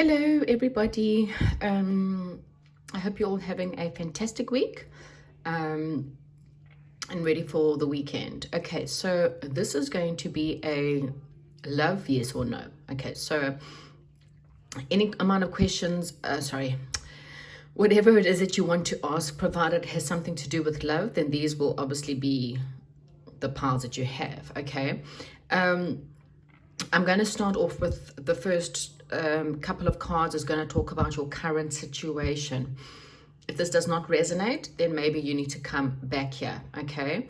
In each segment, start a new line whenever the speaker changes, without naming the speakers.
Hello, everybody. I hope you're all having a fantastic week and ready for the weekend. Okay, so this is going to be a love, yes or no. Okay, so any amount of questions, whatever it is that you want to ask, provided it has something to do with love, then these will obviously be the piles that you have. Okay. I'm going to start off with the first couple of cards is going to talk about your current situation. If this does not resonate, then maybe you need to come back here, okay?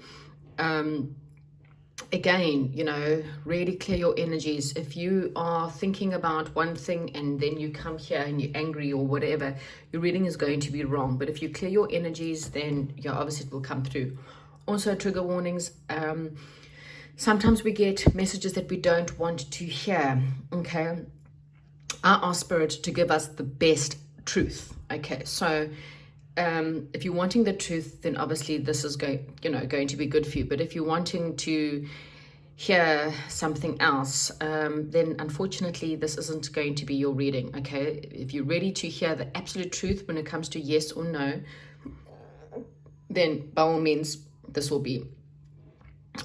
Again, really clear your energies. If you are thinking about one thing and then you come here and you're angry or whatever, your reading is going to be wrong. But if you clear your energies, then obviously it will come through. Also, trigger warnings. Sometimes we get messages that we don't want to hear, okay? I ask Spirit to give us the best truth, okay? So if you're wanting the truth, then obviously this is going to be good for you. But if you're wanting to hear something else, then unfortunately this isn't going to be your reading, okay? If you're ready to hear the absolute truth when it comes to yes or no, then by all means, this will be.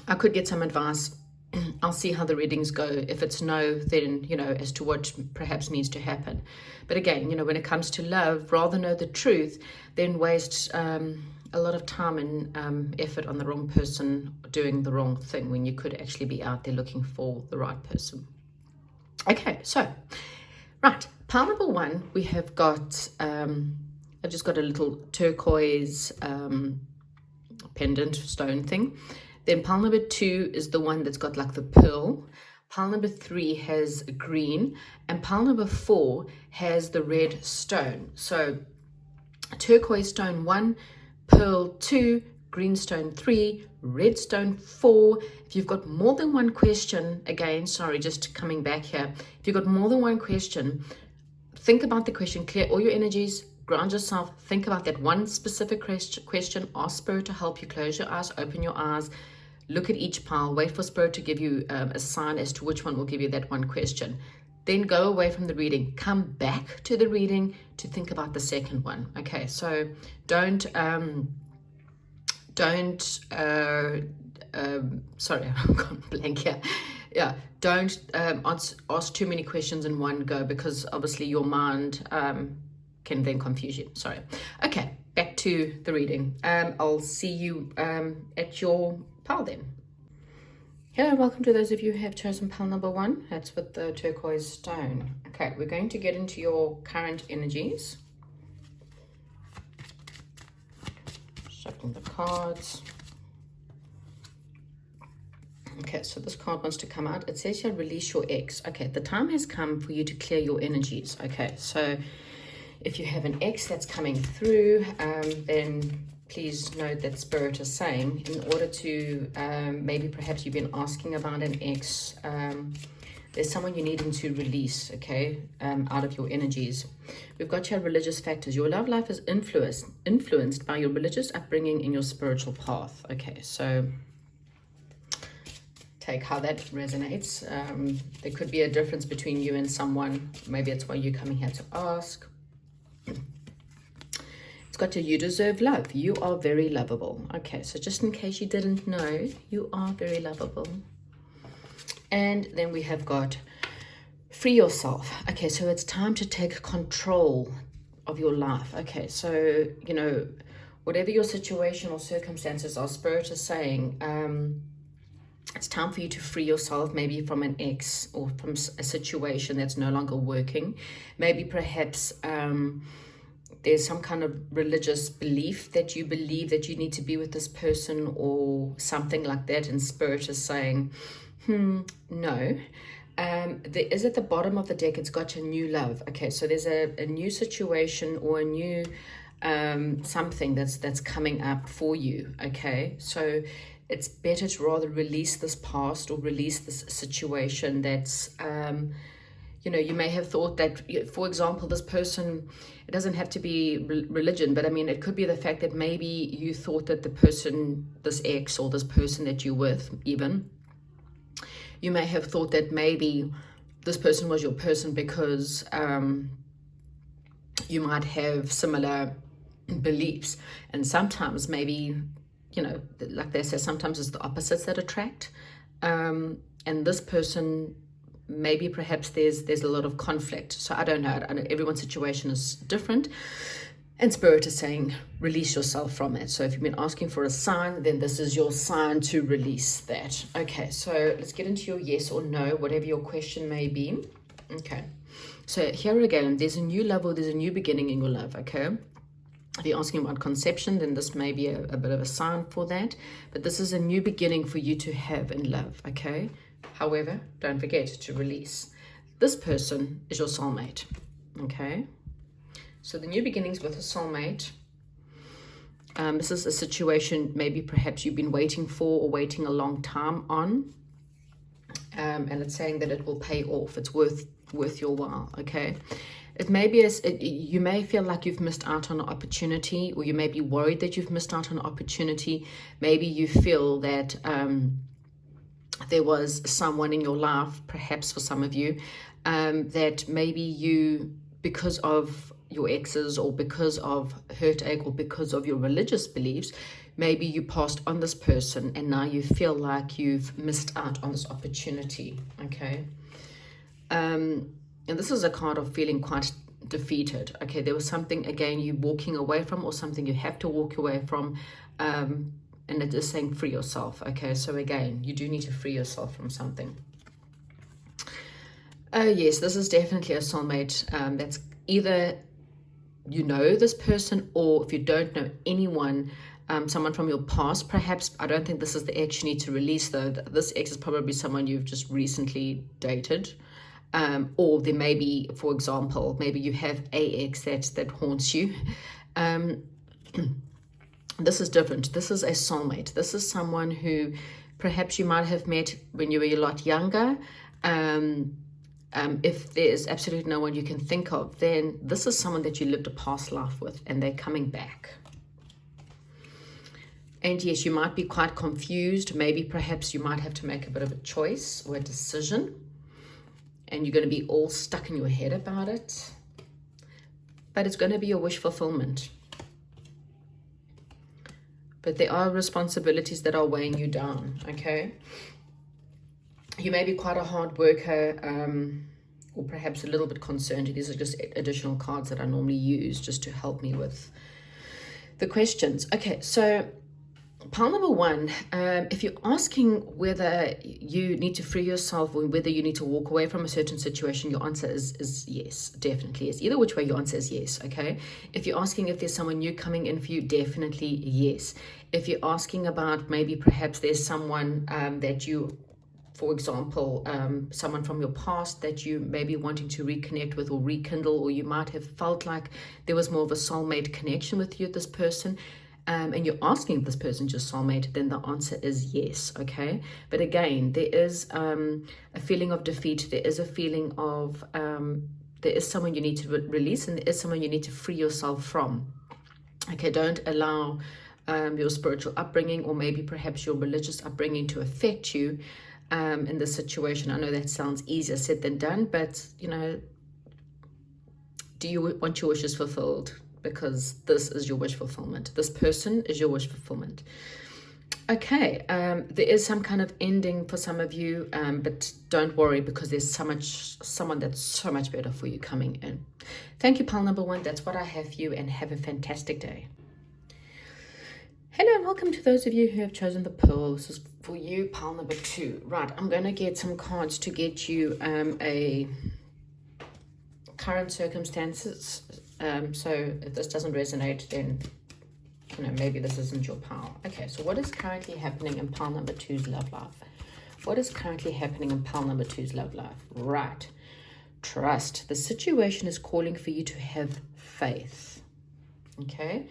I could get some advice. I'll see how the readings go. If it's no, then, as to what perhaps needs to happen. But again, when it comes to love, rather know the truth than waste a lot of time and effort on the wrong person doing the wrong thing when you could actually be out there looking for the right person. Okay, so, right, pile number one, we have got, I've just got a little turquoise pendant stone thing. Then pile number two is the one that's got like the pearl. Pile number three has green. And pile number four has the red stone. So turquoise stone 1, pearl 2, green stone 3, red stone 4. If you've got more than one question, again, sorry, just coming back here. If you've got more than one question, think about the question, clear all your energies, ground yourself, think about that one specific question, ask Spirit to help you, close your eyes, open your eyes, look at each pile, wait for Spirit to give you a sign as to which one will give you that one question. Then go away from the reading, come back to the reading to think about the second one. Okay, so don't sorry, I've gone blank here. Yeah, don't ask too many questions in one go, because obviously your mind can then confuse you. Sorry. Okay, back to the reading. I'll see you at your pile then. Hello, welcome to those of you who have chosen pile number one. That's with the turquoise stone. Okay, we're going to get into your current energies. Shuffling the cards. Okay, so this card wants to come out. It says here, release your ex. Okay, the time has come for you to clear your energies. Okay, so if you have an ex that's coming through, then please note that Spirit is saying, in order to, maybe perhaps you've been asking about an ex, there's someone you needing to release, okay, out of your energies. We've got your religious factors. Your love life is influenced by your religious upbringing in your spiritual path. Okay, so take how that resonates. There could be a difference between you and someone. Maybe it's why you're coming here to ask. It's got you deserve love. You are very lovable. Okay, so just in case you didn't know, you are very lovable. And then we have got free yourself. Okay, so it's time to take control of your life. Okay, so, whatever your situation or circumstances are, Spirit is saying, it's time for you to free yourself, maybe from an ex or from a situation that's no longer working. Maybe perhaps there's some kind of religious belief that you believe that you need to be with this person or something like that. And Spirit is saying, no. There is at the bottom of the deck, it's got a new love. Okay, so there's a new situation or a new something that's coming up for you. Okay, so it's better to rather release this past or release this situation that's, you may have thought that, for example, this person, it doesn't have to be religion, but I mean, it could be the fact that maybe you thought that the person, this ex or this person that you're with even, you may have thought that maybe this person was your person because you might have similar beliefs. And sometimes maybe, you know, like they say, sometimes it's the opposites that attract. And this person, maybe perhaps there's a lot of conflict. So I don't know. Everyone's situation is different. And Spirit is saying, release yourself from it. So if you've been asking for a sign, then this is your sign to release that. Okay, so let's get into your yes or no, whatever your question may be. Okay, so here again, there's a new level, there's a new beginning in your love, okay? If you're asking about conception, then this may be a bit of a sign for that. But this is a new beginning for you to have in love, okay? However, don't forget to release. This person is your soulmate, okay? So the new beginnings with a soulmate. This is a situation maybe perhaps you've been waiting for or waiting a long time on. And it's saying that it will pay off. It's worth your while, okay? It may be, you may feel like you've missed out on an opportunity, or you may be worried that you've missed out on an opportunity. Maybe you feel that there was someone in your life, perhaps for some of you, that maybe you, because of your exes or because of heartache or because of your religious beliefs, maybe you passed on this person and now you feel like you've missed out on this opportunity, okay? And this is a card of feeling quite defeated, okay? There was something, again, you walking away from, or something you have to walk away from, and it is saying free yourself, okay? So again, you do need to free yourself from something. Yes, this is definitely a soulmate. That's either you know this person, or if you don't know anyone, someone from your past, perhaps. I don't think this is the ex you need to release, though. This ex is probably someone you've just recently dated. Or there may be, for example, maybe you have a ex that haunts you. This is different. This is a soulmate. This is someone who perhaps you might have met when you were a lot younger. If there's absolutely no one you can think of, then this is someone that you lived a past life with, and they're coming back. And yes, you might be quite confused. Maybe perhaps you might have to make a bit of a choice or a decision, and you're going to be all stuck in your head about it. But it's going to be a wish fulfillment. But there are responsibilities that are weighing you down, okay? You may be quite a hard worker, or perhaps a little bit concerned. These are just additional cards that I normally use just to help me with the questions. Okay, so pile number one, if you're asking whether you need to free yourself or whether you need to walk away from a certain situation, your answer is yes, definitely yes. Either which way, your answer is yes, okay? If you're asking if there's someone new coming in for you, definitely yes. If you're asking about maybe perhaps there's someone that you, for example, someone from your past that you may be wanting to reconnect with or rekindle, or you might have felt like there was more of a soulmate connection with you, this person, and you're asking if this person's your soulmate, then the answer is yes, okay? But again, there is a feeling of defeat. There is a feeling of, there is someone you need to release, and there is someone you need to free yourself from. Okay, don't allow your spiritual upbringing, or maybe perhaps your religious upbringing, to affect you in this situation. I know that sounds easier said than done, but, you know, do you want your wishes fulfilled? Because this is your wish fulfillment. This person is your wish fulfillment. Okay, there is some kind of ending for some of you, but don't worry, because there's someone that's so much better for you coming in. Thank you, pile number one. That's what I have for you, and have a fantastic day. Hello and welcome to those of you who have chosen the pearl. This is for you, pile number two. Right, I'm going to get some cards to get you a current circumstances. So if this doesn't resonate, then, you know, maybe this isn't your pile. Okay, so what is currently happening in pile number two's love life? What is currently happening in pile number two's love life? Right, trust. The situation is calling for you to have faith. Okay,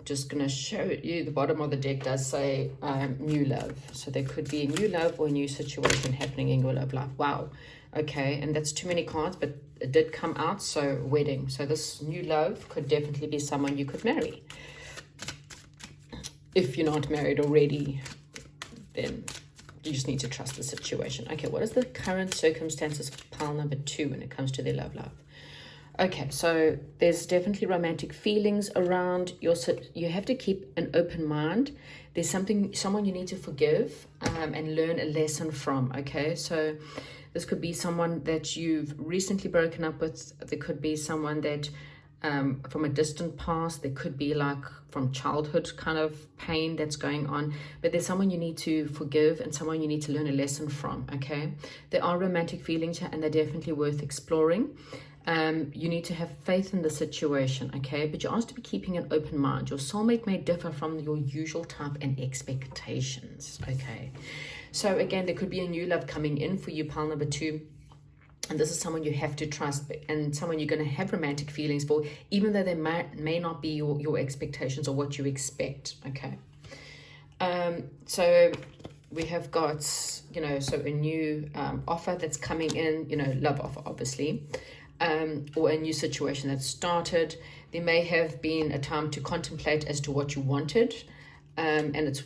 just going to show you the bottom of the deck does say new love. So there could be a new love or a new situation happening in your love life. Wow. Okay, and that's too many cards, but it did come out. So wedding. So this new love could definitely be someone you could marry. If you're not married already, then you just need to trust the situation. Okay, what is the current circumstances for pile number 2 when it comes to their love life? Okay, so there's definitely romantic feelings around you have to keep an open mind. There's someone you need to forgive and learn a lesson from. Okay, so this could be someone that you've recently broken up with. There could be someone that from a distant past. There could be like from childhood kind of pain that's going on, but there's someone you need to forgive and someone you need to learn a lesson from. Okay, there are romantic feelings here and they're definitely worth exploring. You need to have faith in the situation, okay? But you're asked to be keeping an open mind. Your soulmate may differ from your usual type and expectations, okay? So again, there could be a new love coming in for you, pile number 2. And this is someone you have to trust and someone you're going to have romantic feelings for, even though they may not be your expectations or what you expect, okay? So we have got, so a new offer that's coming in, love offer, obviously. Or a new situation that started. There may have been a time to contemplate as to what you wanted, and it's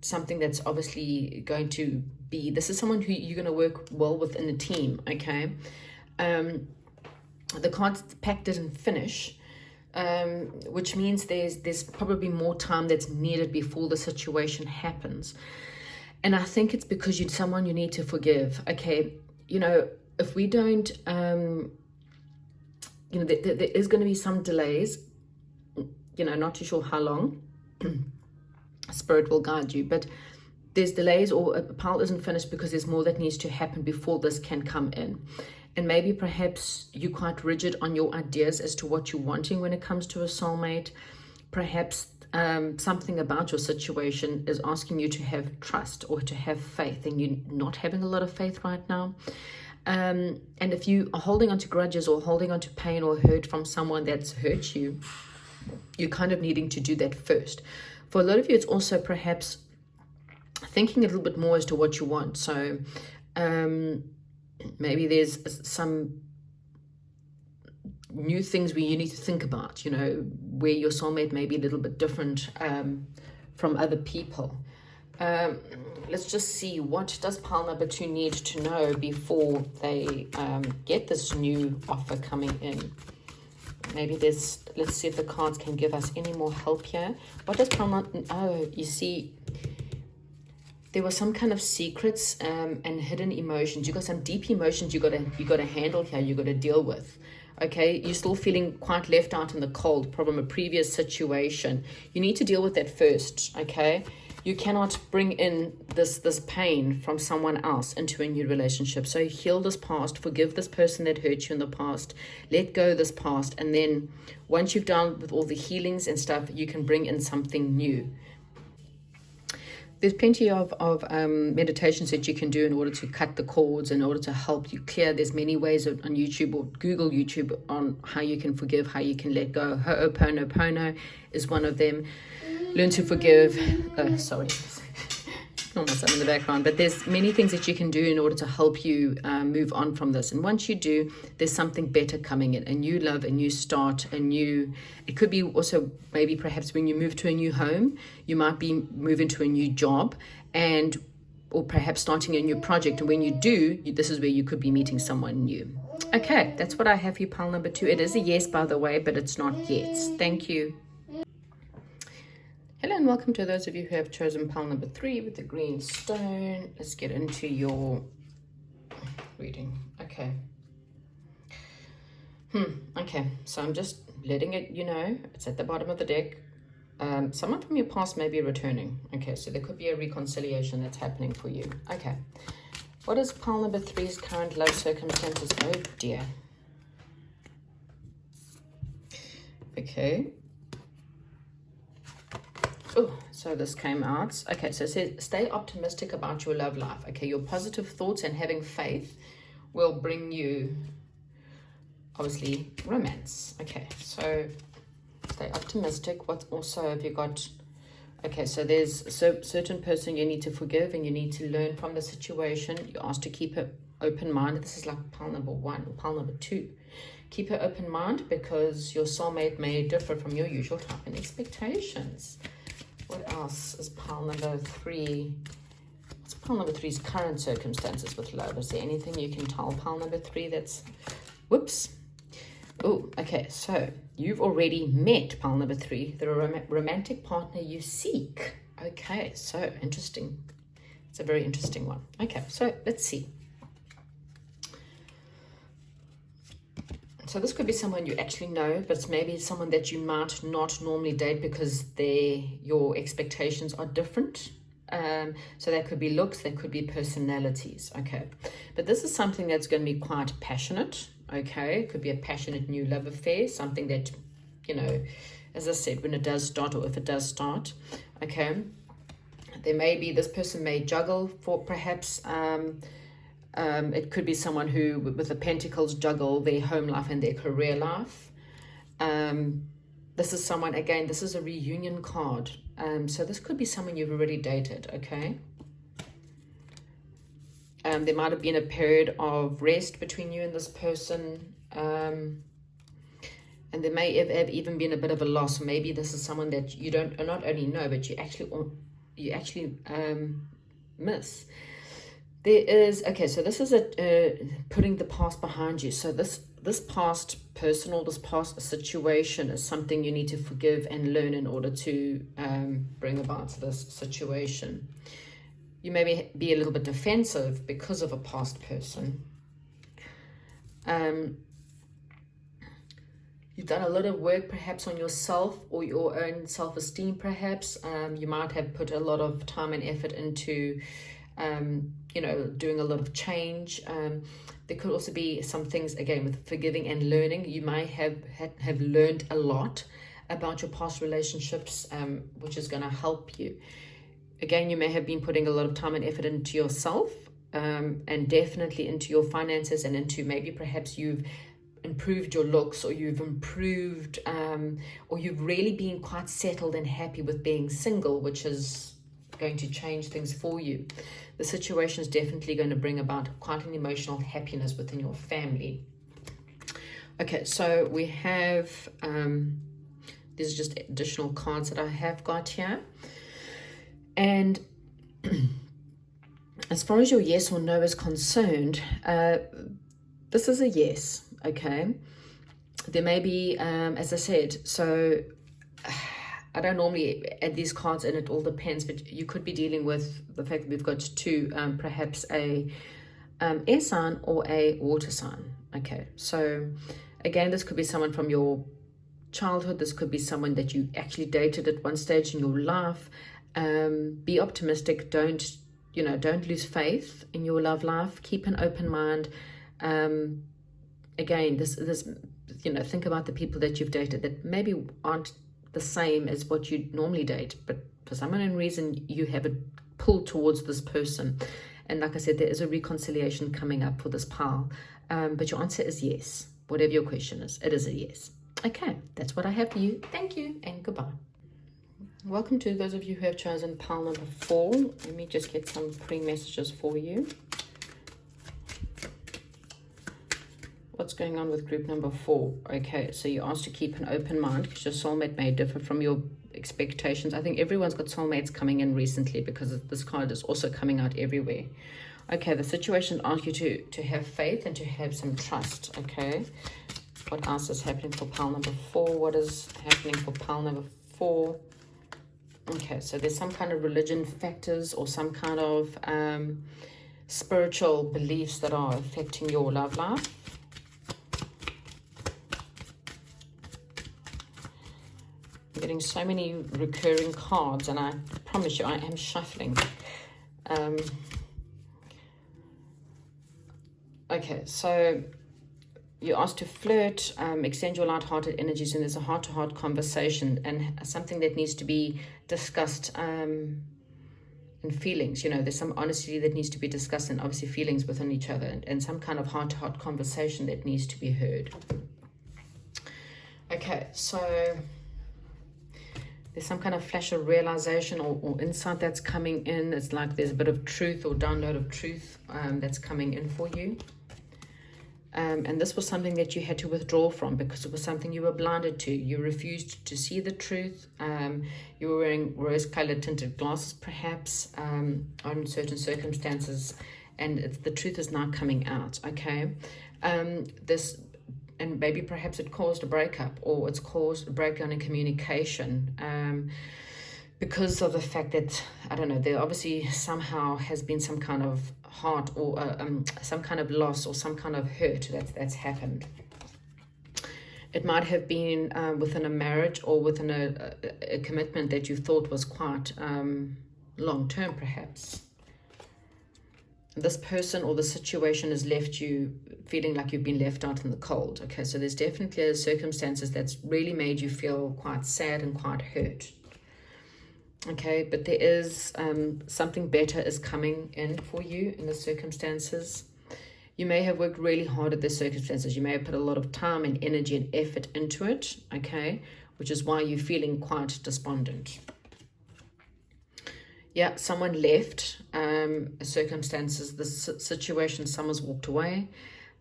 something that's obviously going to be, this is someone who you're going to work well within a team, okay? The cards pack didn't finish, which means there's probably more time that's needed before the situation happens, and I think it's because you're someone you need to forgive, okay? If we don't, there is going to be some delays, not too sure how long. Spirit will guide you, but there's delays or a pile isn't finished because there's more that needs to happen before this can come in. And maybe perhaps you're quite rigid on your ideas as to what you're wanting when it comes to a soulmate. Perhaps something about your situation is asking you to have trust or to have faith, and you're not having a lot of faith right now. And if you are holding on to grudges or holding on to pain or hurt from someone that's hurt you, you're kind of needing to do that first. For a lot of you, it's also perhaps thinking a little bit more as to what you want. So maybe there's some new things where you need to think about, where your soulmate may be a little bit different from other people. Let's just see, what does pile number 2 need to know before they get this new offer coming in? Maybe let's see if the cards can give us any more help here. What does pile number, you see, there was some kind of secrets and hidden emotions. You got some deep emotions you got to handle here, you got to deal with. Okay, you're still feeling quite left out in the cold from a previous situation. You need to deal with that first, okay? You cannot bring in this pain from someone else into a new relationship. So heal this past, forgive this person that hurt you in the past, let go of this past, and then once you've done with all the healings and stuff, you can bring in something new. There's plenty of meditations that you can do in order to cut the cords, in order to help you clear. There's many ways on YouTube or Google YouTube on how you can forgive, how you can let go. Ho'oponopono is one of them. Learn to forgive. Sorry, almost I'm in the background. But there's many things that you can do in order to help you move on from this. And once you do, there's something better coming in. A new love, a new start, it could be also maybe perhaps when you move to a new home, you might be moving to a new job or perhaps starting a new project. And when you do, this is where you could be meeting someone new. Okay, that's what I have for you, pile number 2. It is a yes, by the way, but it's not yet. Thank you. Hello and welcome to those of you who have chosen pile number 3 with the green stone. Let's get into your reading. Okay. Okay, so I'm just letting it, it's at the bottom of the deck. Someone from your past may be returning. Okay, so there could be a reconciliation that's happening for you. Okay. What is pile number 3's current love circumstances? Oh dear. Okay. Oh, so this came out. Okay, so it says stay optimistic about your love life. Okay, your positive thoughts and having faith will bring you, obviously, romance. Okay, so stay optimistic. What also have you got? Okay, so there's a certain person you need to forgive and you need to learn from the situation. You're asked to keep an open mind. This is like pile number 1 or pile number 2. Keep an open mind because your soulmate may differ from your usual type and expectations. What else is pile number 3? What's Pile number 3's current circumstances with love. Is there anything you can tell pile number 3 that's... Whoops. Oh, okay. So you've already met pile number 3, the romantic partner you seek. Okay, so interesting. It's a very interesting one. Okay, so let's see. So this could be someone you actually know, but it's maybe someone that you might not normally date because your expectations are different. So that could be looks, that could be personalities. Okay, but this is something that's going to be quite passionate. Okay, it could be a passionate new love affair, something that, you know, as I said, when it does start, or if it does start. Okay, there may be, this person may juggle for perhaps... it could be someone who, with the pentacles, juggle their home life and their career life. This is someone, again, this is a reunion card. So this could be someone you've already dated, okay? There might have been a period of rest between you and this person. And there may have even been a bit of a loss. Maybe this is someone that you don't not only know, but you actually miss. There is, okay, so this is putting the past behind you. So this past person or this past situation is something you need to forgive and learn in order to bring about this situation. You may be a little bit defensive because of a past person. You've done a lot of work perhaps on yourself or your own self-esteem perhaps. You might have put a lot of time and effort into you know, doing a lot of change. There could also be some things, again, with forgiving and learning. You may have learned a lot about your past relationships, which is going to help you. Again, you may have been putting a lot of time and effort into yourself, and definitely into your finances, and into maybe perhaps you've improved your looks, or you've improved, or you've really been quite settled and happy with being single, which is going to change things for you. The situation is definitely going to bring about quite an emotional happiness within your family. Okay, so we have, these are just additional cards that I have got here. And as far as your yes or no is concerned, this is a yes, okay? There may be, as I said, so I don't normally add these cards in, it all depends, but you could be dealing with the fact that we've got two, perhaps a air sign or a water sign. Okay, so again, this could be someone from your childhood. This could be someone that you actually dated at one stage in your life. Be optimistic. Don't lose faith in your love life. Keep an open mind. Again, this think about the people that you've dated that maybe aren't the same as what you normally date, but for some unknown reason you have a pull towards this person. And like I said, there is a reconciliation coming up for this pile. But your answer is yes. Whatever your question is, it is a yes. Okay, that's what I have for you. Thank you and goodbye. Welcome to those of you who have chosen pile number 4. Let me just get some pre-messages for you. What's going on with group number 4? Okay, so you're asked to keep an open mind because your soulmate may differ from your expectations. I think everyone's got soulmates coming in recently because this card is also coming out everywhere. Okay, the situation asks you to have faith and to have some trust. Okay, what else is happening for pile number 4? What is happening for pile number 4? Okay, so there's some kind of religion factors or some kind of spiritual beliefs that are affecting your love life. I'm getting so many recurring cards, and I promise you I am shuffling. Okay, so you're asked to flirt, extend your light-hearted energies, and there's a heart-to-heart conversation and something that needs to be discussed in feelings. There's some honesty that needs to be discussed, and obviously feelings within each other, and some kind of heart-to-heart conversation that needs to be heard. Okay, so there's some kind of flash of realization or insight that's coming in. It's like there's a bit of truth or download of truth that's coming in for you. And this was something that you had to withdraw from because it was something you were blinded to. You refused to see the truth. You were wearing rose-colored tinted glasses, perhaps, on certain circumstances, and the truth is now coming out, okay? This, and maybe perhaps it caused a breakup, or it's caused a breakdown in communication, because of the fact that, I don't know, there obviously somehow has been some kind of heart or some kind of loss or some kind of hurt that's happened. It might have been within a marriage or within a commitment that you thought was quite long-term, perhaps. This person or the situation has left you feeling like you've been left out in the cold. Okay, so there's definitely circumstances that's really made you feel quite sad and quite hurt. Okay, but there is something better is coming in for you in the circumstances. You may have worked really hard at the circumstances. You may have put a lot of time and energy and effort into it, okay, which is why you're feeling quite despondent. Yeah, someone left circumstances, the situation, someone's walked away.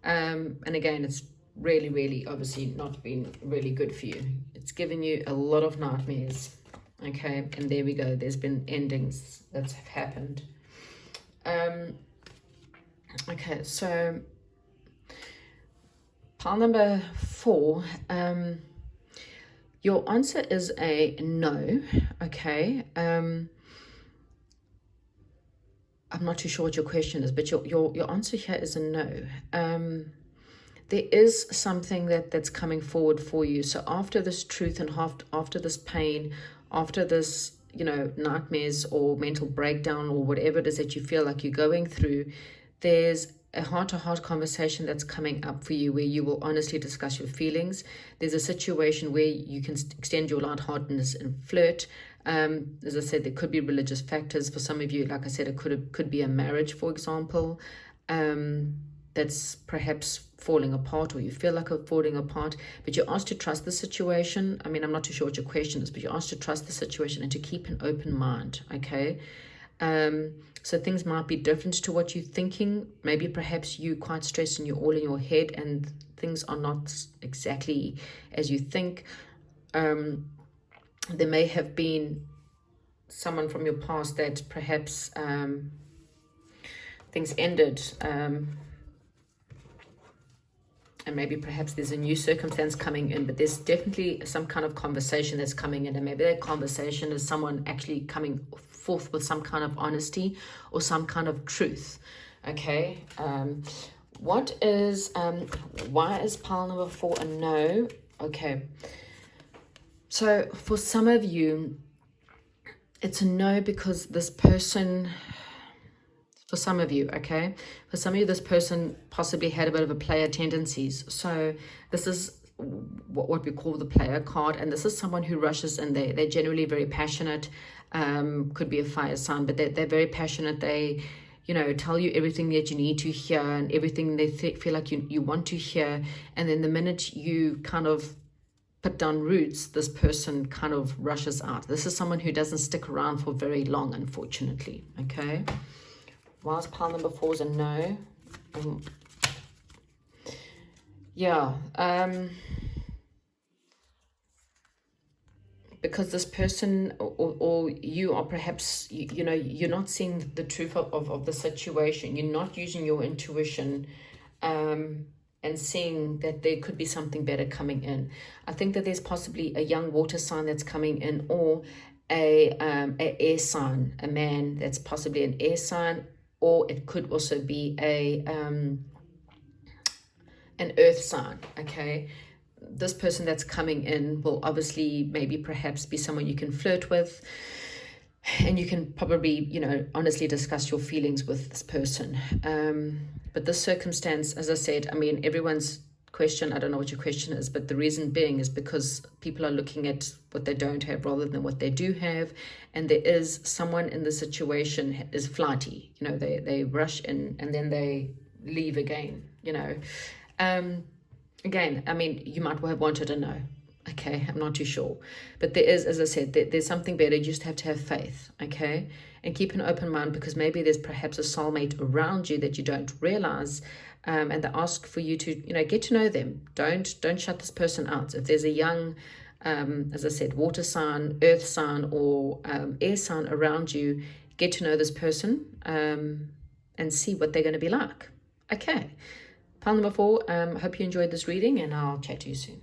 And again, it's really, really obviously not been really good for you. It's given you a lot of nightmares. Okay, and there we go. There's been endings that's happened. Okay, so pile number 4. Your answer is a no. Okay. I'm not too sure what your question is, but your answer here is a no. There is something that's coming forward for you. So after this truth and after this pain, after this, nightmares or mental breakdown or whatever it is that you feel like you're going through, there's a heart-to-heart conversation that's coming up for you where you will honestly discuss your feelings. There's a situation where you can extend your lightheartedness and flirt. As I said, there could be religious factors. For some of you, like I said, it could be a marriage, for example, that's perhaps falling apart, or you feel like it's falling apart, but you're asked to trust the situation. I mean, I'm not too sure what your question is, but you're asked to trust the situation and to keep an open mind, okay? So things might be different to what you're thinking. Maybe perhaps you're quite stressed and you're all in your head and things are not exactly as you think. There may have been someone from your past that perhaps things ended, and maybe perhaps there's a new circumstance coming in, but there's definitely some kind of conversation that's coming in, and maybe that conversation is someone actually coming forth with some kind of honesty or some kind of truth. Okay, why is pile number 4 a no? Okay, so for some of you, it's a no because this person, for some of you, okay? For some of you, this person possibly had a bit of a player tendencies. So this is what we call the player card. And this is someone who rushes in. They're generally very passionate. Could be a fire sign, but they're very passionate. They, tell you everything that you need to hear and everything they feel like you want to hear. And then the minute you kind of put down roots, this person kind of rushes out. This is someone who doesn't stick around for very long, unfortunately, okay? Whilst pile number 4 is a no. Because this person or you are perhaps, you're not seeing the truth of the situation. You're not using your intuition and seeing that there could be something better coming in. I think that there's possibly a young water sign that's coming in, or a air sign, a man that's possibly an air sign, or it could also be an earth sign, okay? This person that's coming in will obviously maybe perhaps be someone you can flirt with, and you can probably, honestly discuss your feelings with this person. But this circumstance, as I said, I mean, everyone's question, I don't know what your question is, but the reason being is because people are looking at what they don't have rather than what they do have. And there is someone in the situation is flighty, they rush in and then they leave again, Again, I mean, you might have wanted a no. Okay, I'm not too sure. But there is, as I said, there's something better. You just have to have faith, okay? And keep an open mind, because maybe there's perhaps a soulmate around you that you don't realize, and they ask for you to, get to know them. Don't shut this person out. If there's a young, as I said, water sign, earth sign, or air sign around you, get to know this person, and see what they're going to be like. Okay. Pile number 4, hope you enjoyed this reading, and I'll chat to you soon.